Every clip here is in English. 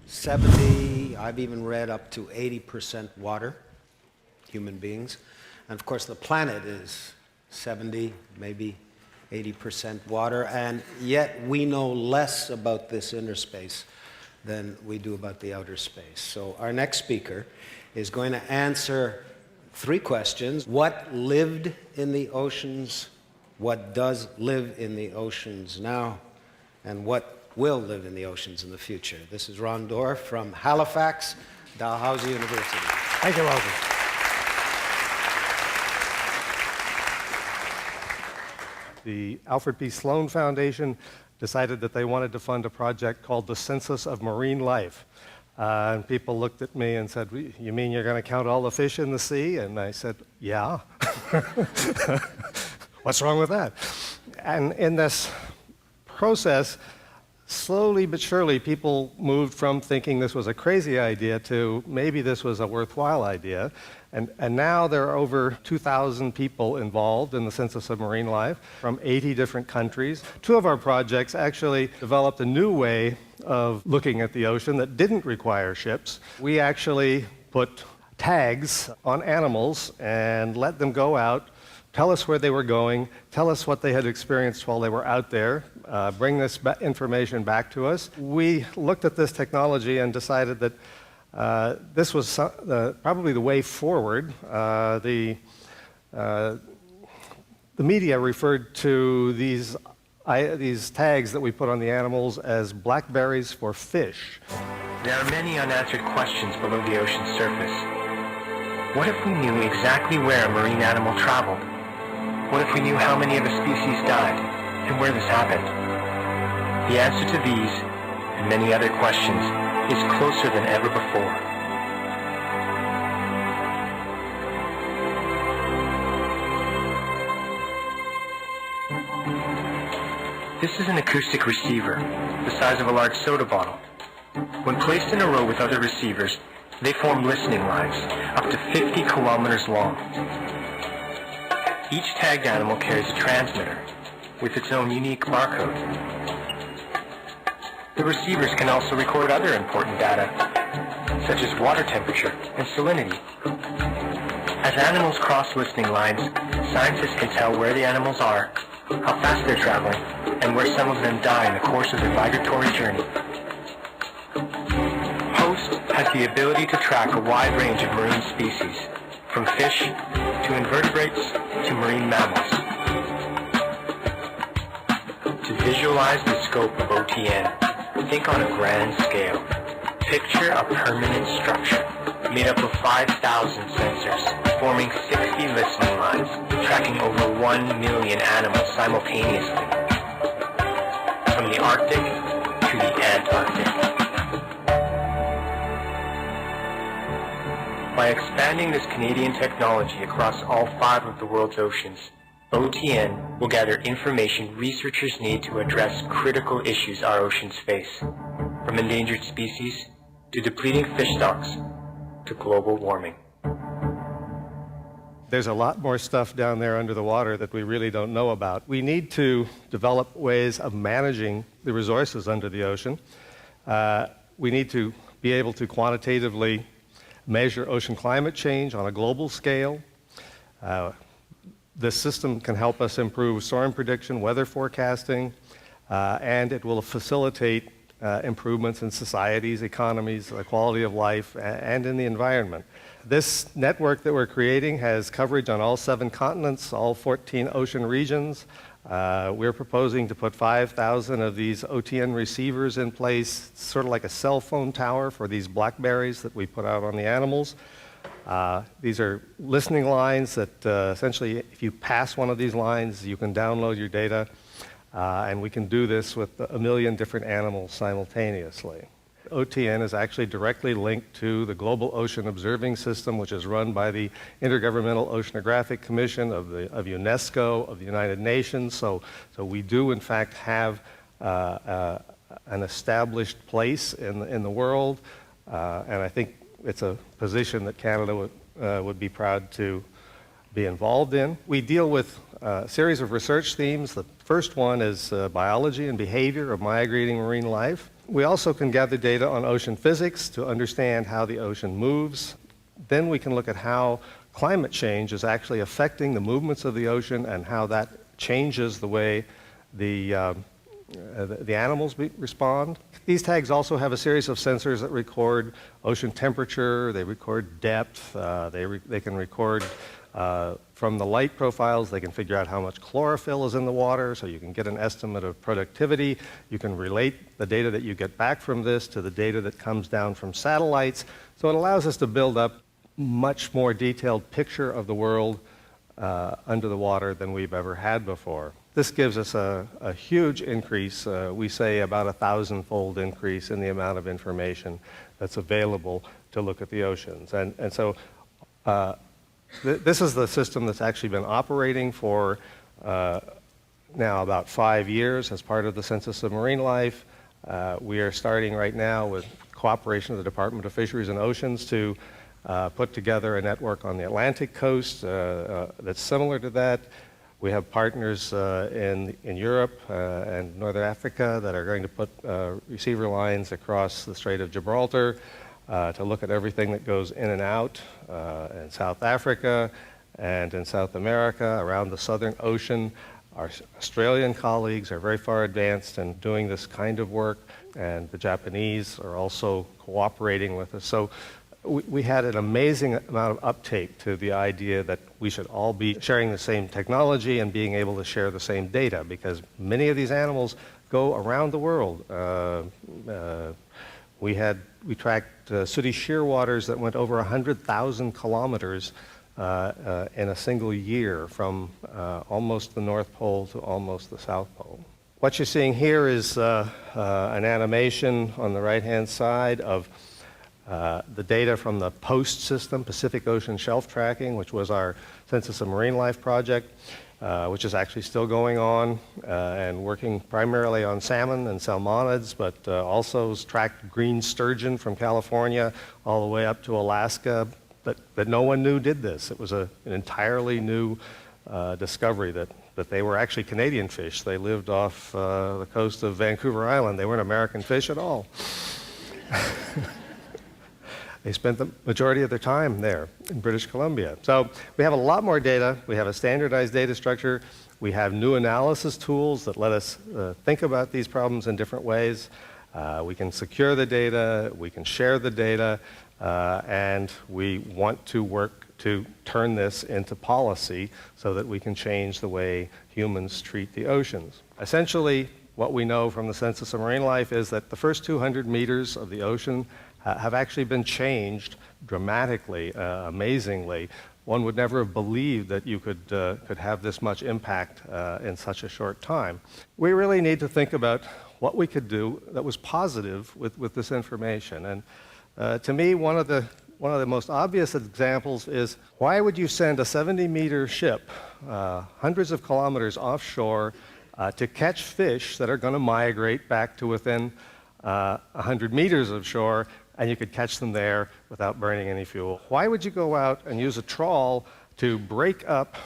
70, I've even read up to 80% water, human beings. And of course the planet is 70, maybe 80% water, and yet we know less about this inner space than we do about the outer space. So our next speaker is going to answer 3 questions. What lived in the oceans? What does live in the oceans now? And what will live in the oceans in the future? This is Ron Keith O'Dor from Halifax, Dalhousie University. Thank you, Walter. The Alfred P. Sloan Foundation decided that they wanted to fund a project called the Census of Marine Life. And people looked at me and said, "You mean you're going to count all the fish in the sea?" And I said, "Yeah." What's wrong with that? And in this process, slowly but surely, people moved from thinking this was a crazy idea to maybe this was a worthwhile idea. And now there are over 2,000 people involved in the Census of Marine Life from 80 different countries. 2 of our projects actually developed a new way of looking at the ocean that didn't require ships. We actually put tags on animals and let them go out, tell us where they were going, tell us what they had experienced while they were out there, bring this information back to us. We looked at this technology and decided that this was probably the way forward. The media referred to these tags that we put on the animals as blackberries for fish. There are many unanswered questions below the ocean's surface. What if we knew exactly where a marine animal traveled? What if we knew how many of a species died and where this happened? The answer to these and many other questions is closer than ever before. This is an acoustic receiver, the size of a large soda bottle. When placed in a row with other receivers, they form listening lines, up to 50 kilometers long. Each tagged animal carries a transmitter with its own unique barcode. The receivers can also record other important data, such as water temperature and salinity. As animals cross listening lines, scientists can tell where the animals are, how fast they're traveling, and where some of them die in the course of their migratory journey. HOST has the ability to track a wide range of marine species, from fish to invertebrates to marine mammals. To visualize the scope of OTN, think on a grand scale. Picture a permanent structure made up of 5,000 sensors, forming 60 listening lines, tracking over 1 million animals simultaneously, from the Arctic to the Antarctic. By expanding this Canadian technology across all 5 of the world's oceans, OTN will gather information researchers need to address critical issues our oceans face, from endangered species to depleting fish stocks to global warming. There's a lot more stuff down there under the water that we really don't know about. We need to develop ways of managing the resources under the ocean. We need to be able to quantitatively measure ocean climate change on a global scale. This system can help us improve storm prediction, weather forecasting, and it will facilitate improvements in societies, economies, the quality of life, and in the environment. This network that we're creating has coverage on all 7 continents, all 14 ocean regions. We're proposing to put 5,000 of these OTN receivers in place, sort of like a cell phone tower for these blackberries that we put out on the animals. These are listening lines that essentially, if you pass one of these lines, you can download your data, and we can do this with 1 million different animals simultaneously. OTN is actually directly linked to the Global Ocean Observing System, which is run by the Intergovernmental Oceanographic Commission of UNESCO, of the United Nations. So we do, in fact, have an established place in the world, and I think it's a position that Canada would be proud to be involved in. We deal with a series of research themes. The first one is biology and behavior of migrating marine life. We also can gather data on ocean physics to understand how the ocean moves. Then we can look at how climate change is actually affecting the movements of the ocean and how that changes the way the animals respond. These tags also have a series of sensors that record ocean temperature, they record depth, they can record from the light profiles, they can figure out how much chlorophyll is in the water, so you can get an estimate of productivity. You can relate the data that you get back from this to the data that comes down from satellites. So it allows us to build up much more detailed picture of the world under the water than we've ever had before. This gives us a huge increase, we say about 1,000-fold increase in the amount of information that's available to look at the oceans. And so this is the system that's actually been operating for now about 5 years as part of the Census of Marine Life. We are starting right now with cooperation of the Department of Fisheries and Oceans to put together a network on the Atlantic coast that's similar to that. We have partners in Europe and Northern Africa that are going to put receiver lines across the Strait of Gibraltar to look at everything that goes in and out in South Africa and in South America, around the Southern Ocean. Our Australian colleagues are very far advanced in doing this kind of work, and the Japanese are also cooperating with us. So we had an amazing amount of uptake to the idea that we should all be sharing the same technology and being able to share the same data, because many of these animals go around the world. We tracked sooty shearwaters that went over 100,000 kilometers in a single year from almost the North Pole to almost the South Pole. What you're seeing here is an animation on the right-hand side of the data from the POST system, Pacific Ocean Shelf Tracking, which was our Census of Marine Life project, which is actually still going on and working primarily on salmon and salmonids, but also has tracked green sturgeon from California all the way up to Alaska, but no one knew did this. It was an entirely new discovery that they were actually Canadian fish. They lived off the coast of Vancouver Island. They weren't American fish at all. They spent the majority of their time there in British Columbia. So we have a lot more data. We have a standardized data structure. We have new analysis tools that let us think about these problems in different ways. We can secure the data. We can share the data. And we want to work to turn this into policy so that we can change the way humans treat the oceans. Essentially, what we know from the Census of Marine Life is that the first 200 meters of the ocean have actually been changed dramatically, amazingly. One would never have believed that you could have this much impact in such a short time. We really need to think about what we could do that was positive with this information. And to me, one of the most obvious examples is, why would you send a 70-meter ship hundreds of kilometers offshore to catch fish that are going to migrate back to within 100 meters of shore, and you could catch them there without burning any fuel? Why would you go out and use a trawl to break up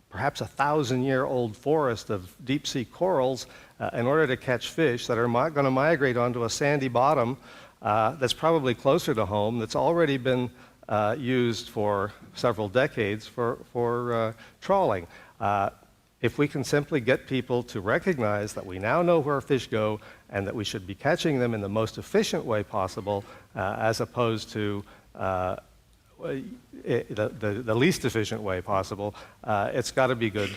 perhaps 1,000-year-old forest of deep-sea corals in order to catch fish that are going to migrate onto a sandy bottom that's probably closer to home, that's already been used for several decades for trawling? If we can simply get people to recognize that we now know where fish go and that we should be catching them in the most efficient way possible, as opposed to the least efficient way possible, it's got to be good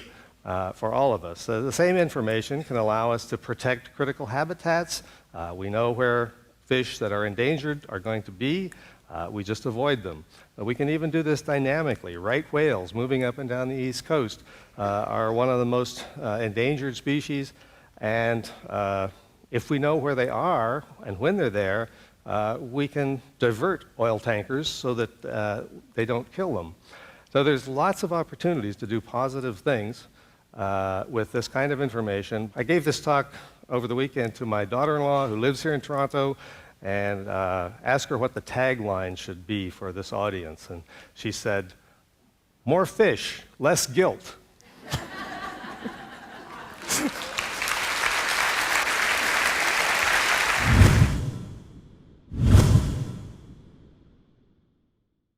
for all of us. So the same information can allow us to protect critical habitats. We know where fish that are endangered are going to be. We just avoid them. We can even do this dynamically. Right whales moving up and down the East Coast are one of the most endangered species, and if we know where they are and when they're there, we can divert oil tankers so that they don't kill them. So there's lots of opportunities to do positive things with this kind of information. I gave this talk over the weekend to my daughter-in-law who lives here in Toronto, and asked her what the tagline should be for this audience. And she said, "More fish, less guilt."